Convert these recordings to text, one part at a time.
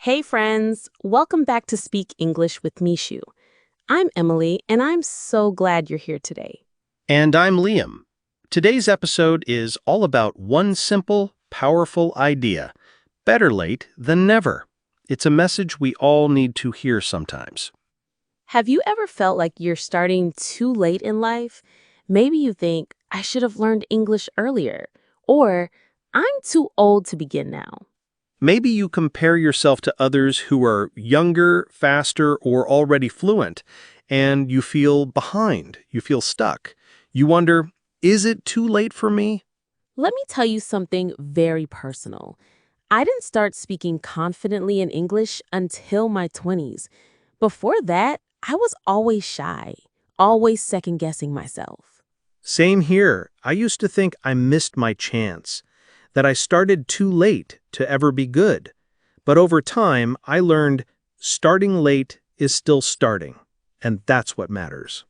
Hey friends, welcome back to Speak English with Mishu. I'm Emily, and I'm so glad you're here today. And I'm Liam. Today's episode is all about one simple, powerful idea. Better late than never. It's a message we all need to hear sometimes. Have you ever felt like you're starting too late in life? Maybe you think, I should have learned English earlier, or I'm too old to begin now. Maybe you compare yourself to others who are younger, faster, or already fluent, and you feel behind, you feel stuck. You wonder, is it too late for me? Let me tell you something very personal. I didn't start speaking confidently in English until my 20s. Before that, I was always shy, always second-guessing myself. Same here. I used to think I missed my chance, that I started too late to ever be good. But over time, I learned starting late is still starting, and that's what matters.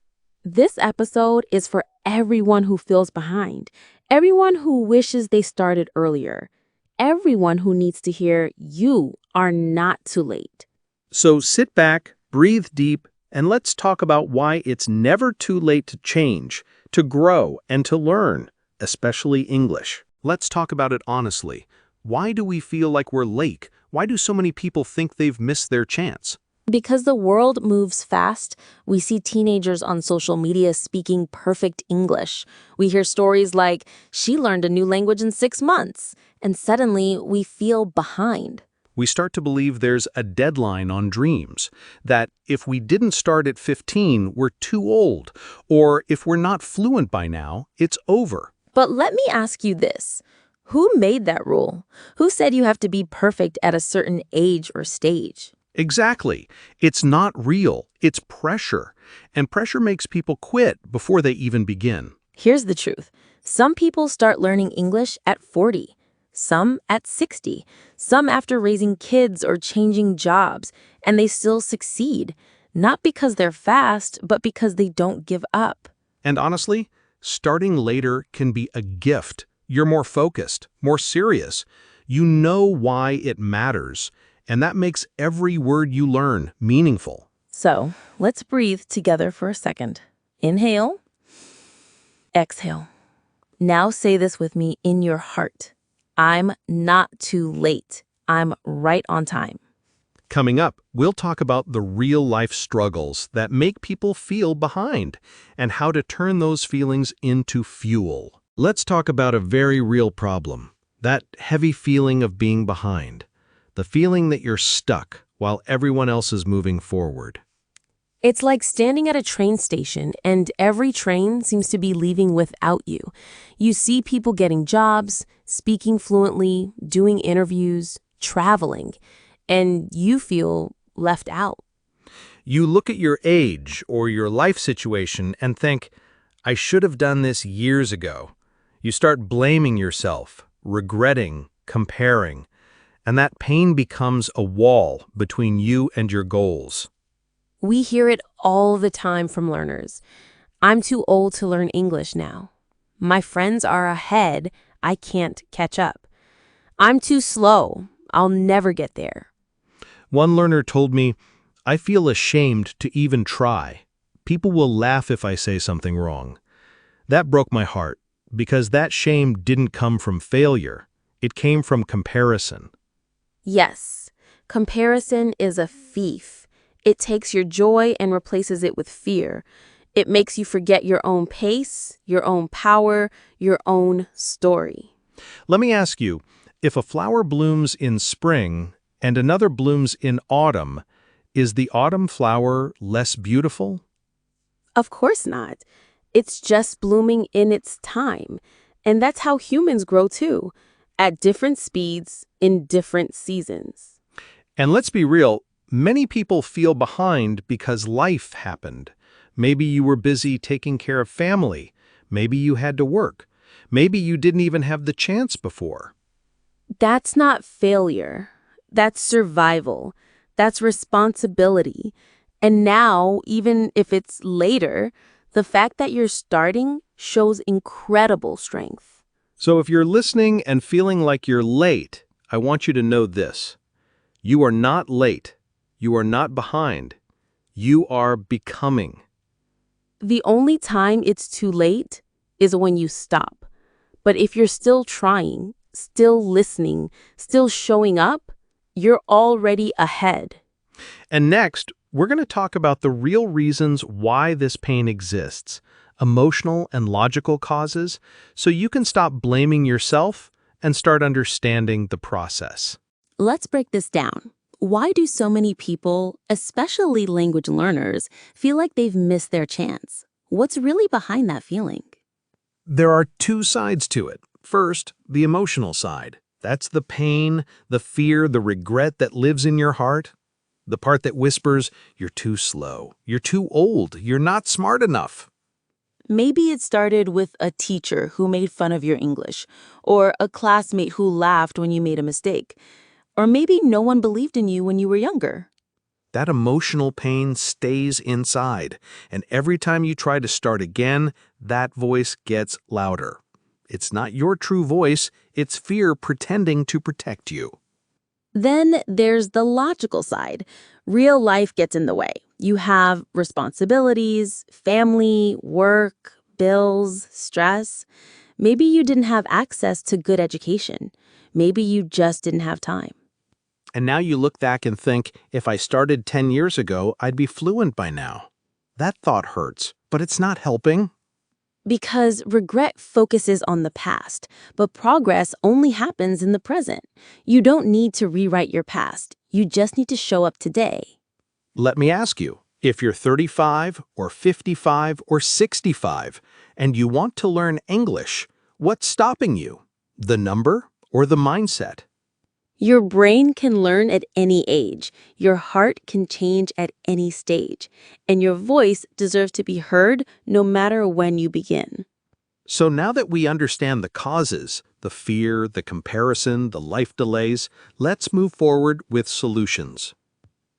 This episode is for everyone who feels behind, everyone who wishes they started earlier, everyone who needs to hear you are not too late. So sit back, breathe deep, and let's talk about why it's never too late to change, to grow, and to learn, especially English. Let's talk about it honestly. Why do we feel like we're late? Why do so many people think they've missed their chance? Because the world moves fast, we see teenagers on social media speaking perfect English. We hear stories like, she learned a new language in 6 months, and suddenly we feel behind. We start to believe there's a deadline on dreams, that if we didn't start at 15, we're too old, or if we're not fluent by now, it's over. But let me ask you this. Who made that rule? Who said you have to be perfect at a certain age or stage? Exactly. It's not real. It's pressure. And pressure makes people quit before they even begin. Here's the truth. Some people start learning English at 40, some at 60, some after raising kids or changing jobs, and they still succeed. Not because they're fast, but because they don't give up. And honestly, starting later can be a gift. You're more focused, more serious. You know why it matters, and that makes every word you learn meaningful. So, let's breathe together for a second. Inhale. Exhale. Now say this with me in your heart. I'm not too late. I'm right on time. Coming up, we'll talk about the real-life struggles that make people feel behind and how to turn those feelings into fuel. Let's talk about a very real problem, that heavy feeling of being behind, the feeling that you're stuck while everyone else is moving forward. It's like standing at a train station and every train seems to be leaving without you. You see people getting jobs, speaking fluently, doing interviews, traveling, and you feel left out. You look at your age or your life situation and think, I should have done this years ago. You start blaming yourself, regretting, comparing, and that pain becomes a wall between you and your goals. We hear it all the time from learners. I'm too old to learn English now. My friends are ahead. I can't catch up. I'm too slow. I'll never get there. One learner told me, I feel ashamed to even try. People will laugh if I say something wrong. That broke my heart, because that shame didn't come from failure. It came from comparison. Yes, comparison is a thief. It takes your joy and replaces it with fear. It makes you forget your own pace, your own power, your own story. Let me ask you, if a flower blooms in spring and another blooms in autumn, is the autumn flower less beautiful? Of course not. It's just blooming in its time. And that's how humans grow too, at different speeds in different seasons. And let's be real, many people feel behind because life happened. Maybe you were busy taking care of family. Maybe you had to work. Maybe you didn't even have the chance before. That's not failure. That's survival. That's responsibility. And now, even if it's later, the fact that you're starting shows incredible strength. So if you're listening and feeling like you're late, I want you to know this. You are not late. You are not behind. You are becoming. The only time it's too late is when you stop. But if you're still trying, still listening, still showing up, you're already ahead. And next, we're going to talk about the real reasons why this pain exists, emotional and logical causes, so you can stop blaming yourself and start understanding the process. Let's break this down. Why do so many people, especially language learners, feel like they've missed their chance? What's really behind that feeling? There are two sides to it. First, the emotional side. That's the pain, the fear, the regret that lives in your heart. The part that whispers, you're too slow, you're too old, you're not smart enough. Maybe it started with a teacher who made fun of your English, or a classmate who laughed when you made a mistake, or maybe no one believed in you when you were younger. That emotional pain stays inside, and every time you try to start again, that voice gets louder. It's not your true voice, it's fear pretending to protect you. Then there's the logical side. Real life gets in the way. You have responsibilities, family, work, bills, stress. Maybe you didn't have access to good education. Maybe you just didn't have time. And now you look back and think, if I started 10 years ago, I'd be fluent by now. That thought hurts, but it's not helping. Because regret focuses on the past, but progress only happens in the present. You don't need to rewrite your past. You just need to show up today. Let me ask you, if you're 35 or 55 or 65 and you want to learn English, what's stopping you? The number or the mindset? Your brain can learn at any age. Your heart can change at any stage. And your voice deserves to be heard no matter when you begin. So now that we understand the causes, the fear, the comparison, the life delays, let's move forward with solutions.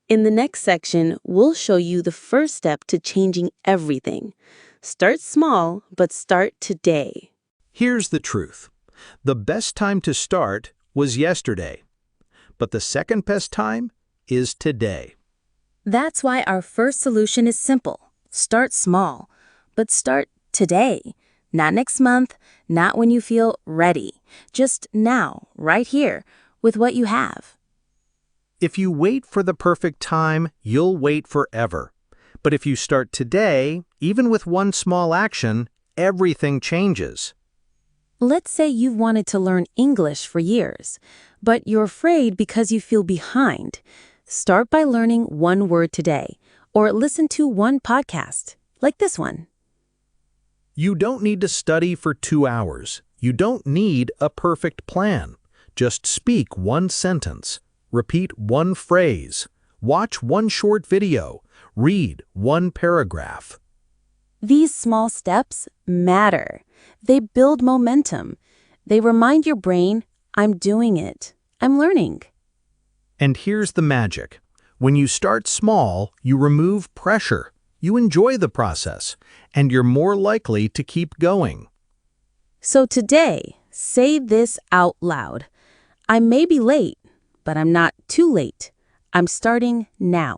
In the next section, we'll show you the first step to changing everything. Start small, but start today. Here's the truth. The best time to start was yesterday, but the second best time is today. That's why our first solution is simple. Start small, but start today. Not next month, not when you feel ready. Just now, right here, with what you have. If you wait for the perfect time, you'll wait forever. But if you start today, even with one small action, everything changes. Let's say you've wanted to learn English for years, but you're afraid because you feel behind. Start by learning one word today, or listen to one podcast, like this one. You don't need to study for 2 hours. You don't need a perfect plan. Just speak one sentence, repeat one phrase, watch one short video, read one paragraph. These small steps matter. They build momentum. They remind your brain, I'm doing it. I'm learning. And here's the magic. When you start small, you remove pressure. You enjoy the process, and you're more likely to keep going. So today, say this out loud. I may be late, but I'm not too late. I'm starting now.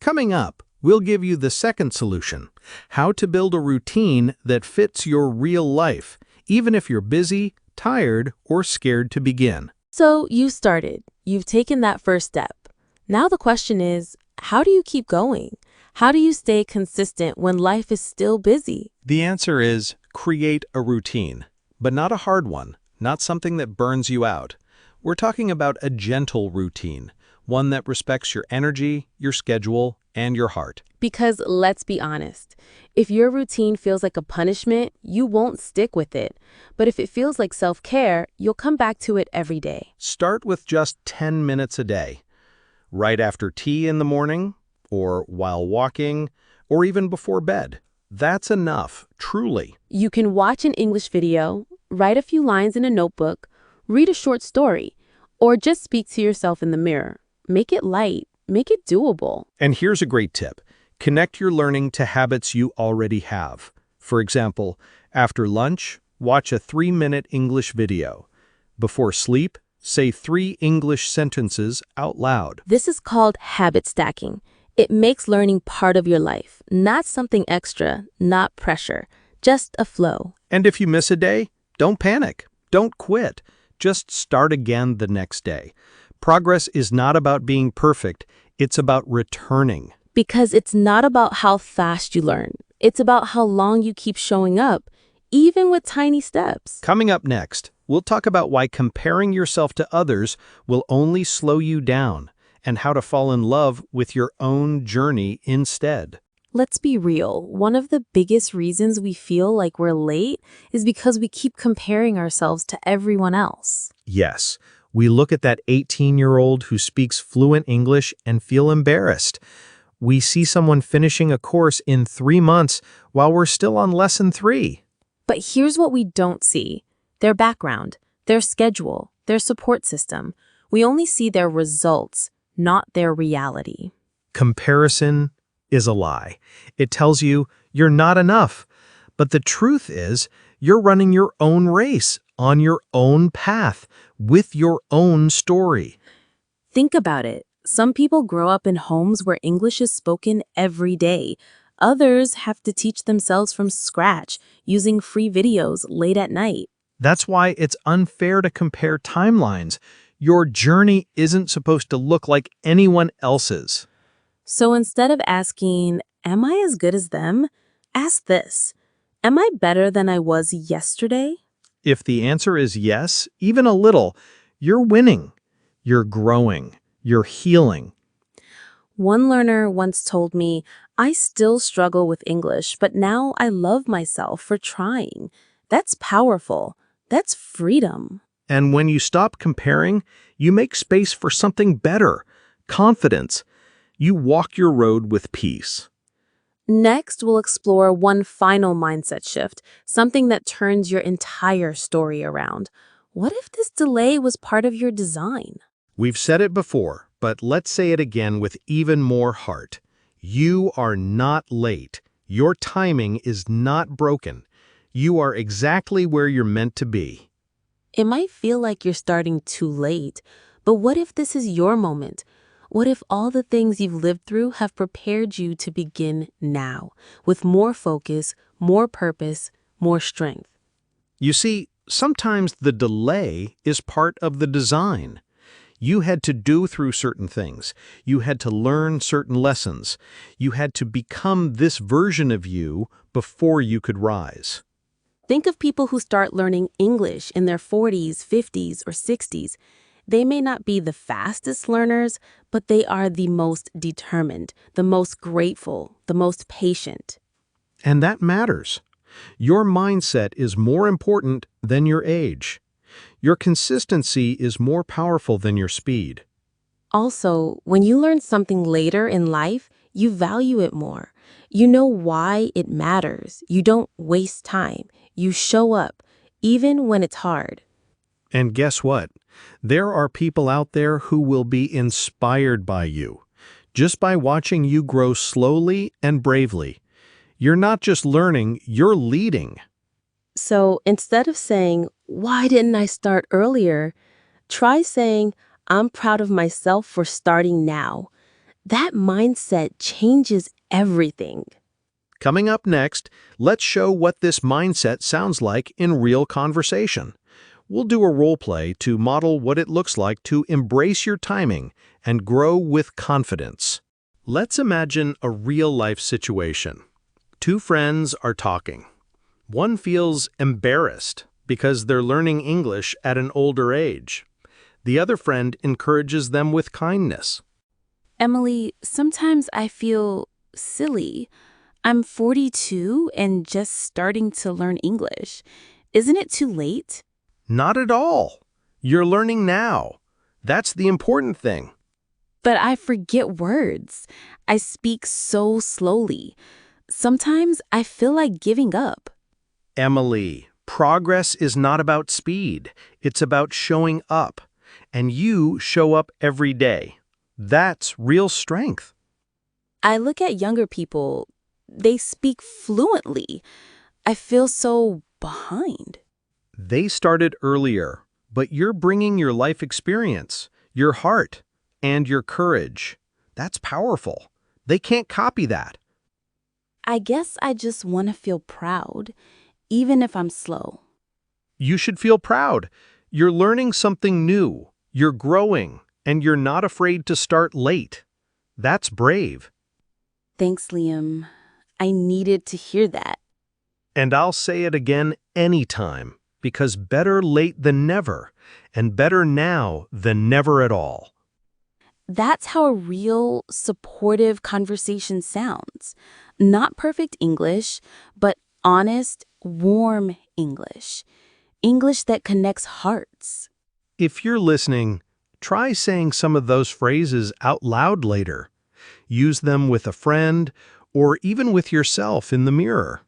Coming up, we'll give you the second solution, how to build a routine that fits your real life, even if you're busy, tired, or scared to begin. So you started. You've taken that first step. Now the question is, how do you keep going? How do you stay consistent when life is still busy? The answer is create a routine, but not a hard one, not something that burns you out. We're talking about a gentle routine, one that respects your energy, your schedule, and your heart. Because let's be honest, if your routine feels like a punishment, you won't stick with it. But if it feels like self-care, you'll come back to it every day. Start with just 10 minutes a day, right after tea in the morning, or while walking, or even before bed. That's enough, truly. You can watch an English video, write a few lines in a notebook, read a short story, or just speak to yourself in the mirror. Make it light. Make it doable. And here's a great tip. Connect your learning to habits you already have. For example, after lunch, watch a 3-minute English video. Before sleep, Say 3 English sentences out loud. This is called habit stacking. It makes learning part of your life, not something extra, not pressure, just a flow. And if you miss a day, don't panic. Don't quit. Just start again the next day. Progress is not about being perfect. It's about returning. Because it's not about how fast you learn. It's about how long you keep showing up, even with tiny steps. Coming up next, we'll talk about why comparing yourself to others will only slow you down and how to fall in love with your own journey instead. Let's be real. One of the biggest reasons we feel like we're late is because we keep comparing ourselves to everyone else. Yes, we look at that 18-year-old who speaks fluent English and feel embarrassed. We see someone finishing a course in 3 months while we're still on lesson 3. But here's what we don't see: their background, their schedule, their support system. We only see their results, not their reality. Comparison is a lie. It tells you you're not enough. But the truth is, you're running your own race on your own path with your own story. Think about it. Some people grow up in homes where English is spoken every day. Others have to teach themselves from scratch using free videos late at night. That's why it's unfair to compare timelines. Your journey isn't supposed to look like anyone else's. So instead of asking, "Am I as good as them?" ask this: "Am I better than I was yesterday?" If the answer is yes, even a little, you're winning. You're growing. You're healing. One learner once told me, "I still struggle with English, but now I love myself for trying." That's powerful. That's freedom. And when you stop comparing, you make space for something better, confidence. You walk your road with peace. Next, we'll explore one final mindset shift, something that turns your entire story around. What if this delay was part of your design? We've said it before, but let's say it again with even more heart. You are not late. Your timing is not broken. You are exactly where you're meant to be. It might feel like you're starting too late, but what if this is your moment? What if all the things you've lived through have prepared you to begin now, with more focus, more purpose, more strength? You see, sometimes the delay is part of the design. You had to do through certain things. You had to learn certain lessons. You had to become this version of you before you could rise. Think of people who start learning English in their 40s, 50s, or 60s. They may not be the fastest learners, but they are the most determined, the most grateful, the most patient. And that matters. Your mindset is more important than your age. Your consistency is more powerful than your speed. Also, when you learn something later in life, you value it more. You know why it matters. You don't waste time. You show up, even when it's hard. And guess what? There are people out there who will be inspired by you, just by watching you grow slowly and bravely. You're not just learning, you're leading. So instead of saying, "Why didn't I start earlier?" try saying, "I'm proud of myself for starting now." That mindset changes everything. Coming up next, let's show what this mindset sounds like in real conversation. We'll do a role play to model what it looks like to embrace your timing and grow with confidence. Let's imagine a real-life situation. 2 friends are talking. One feels embarrassed because they're learning English at an older age. The other friend encourages them with kindness. "Emily, sometimes I feel silly. I'm 42 and just starting to learn English. Isn't it too late?" Not at all. You're learning now. That's the important thing. "But I forget words. I speak so slowly. Sometimes I feel like giving up." Emily, progress is not about speed. It's about showing up. And you show up every day. That's real strength. I look at younger people. They speak fluently. I feel so behind. They started earlier, but you're bringing your life experience, your heart, and your courage. That's powerful. They can't copy that. I guess I just want to feel proud, even if I'm slow. You should feel proud. You're learning something new, you're growing, and you're not afraid to start late. That's brave. Thanks, Liam. I needed to hear that. And I'll say it again anytime, because better late than never, and better now than never at all. That's how a real, supportive conversation sounds. Not perfect English, but honest, warm English. English that connects hearts. If you're listening, try saying some of those phrases out loud later. Use them with a friend or even with yourself in the mirror.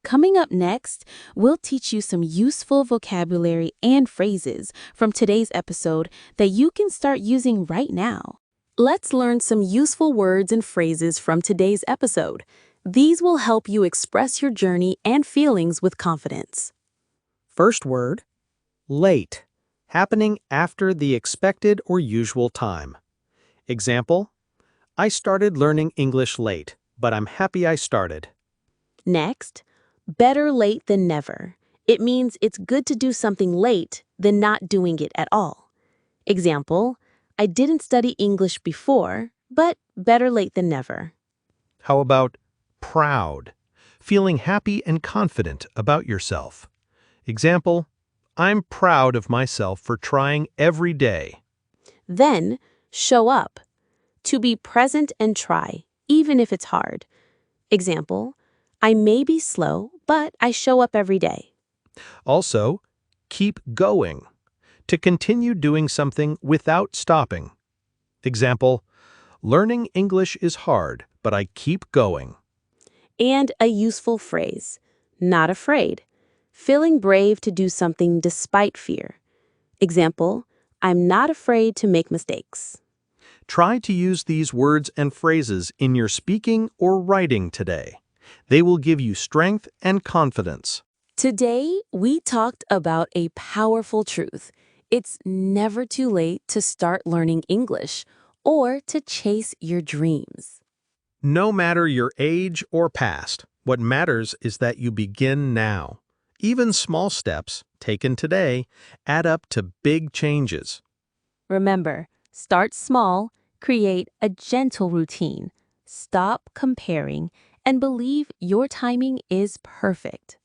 Coming up next, we'll teach you some useful vocabulary and phrases from today's episode that you can start using right now. Let's learn some useful words and phrases from today's episode. These will help you express your journey and feelings with confidence. First word, late, happening after the expected or usual time. Example, I started learning English late, but I'm happy I started. Next, better late than never. It means it's good to do something late than not doing it at all. Example, I didn't study English before, but better late than never. How about proud, feeling happy and confident about yourself? Example, I'm proud of myself for trying every day. Then, show up. To be present and try, even if it's hard. Example, I may be slow, but I show up every day. Also, keep going, to continue doing something without stopping. Example, learning English is hard, but I keep going. And a useful phrase, not afraid. Feeling brave to do something despite fear. Example, I'm not afraid to make mistakes. Try to use these words and phrases in your speaking or writing today. They will give you strength and confidence. Today, we talked about a powerful truth. It's never too late to start learning English or to chase your dreams. No matter your age or past, what matters is that you begin now. Even small steps, taken today, add up to big changes. Remember, start small, create a gentle routine, stop comparing, and believe your timing is perfect.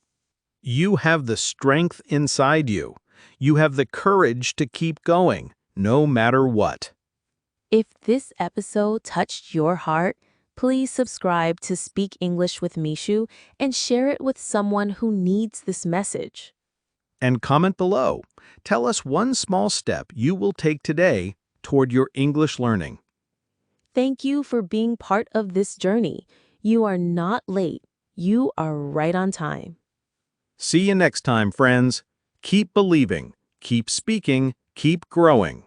You have the strength inside you. You have the courage to keep going, no matter what. If this episode touched your heart, please subscribe to Speak English with Mishu and share it with someone who needs this message. And comment below. Tell us one small step you will take today toward your English learning. Thank you for being part of this journey. You are not late. You are right on time. See you next time, friends. Keep believing, keep speaking, keep growing.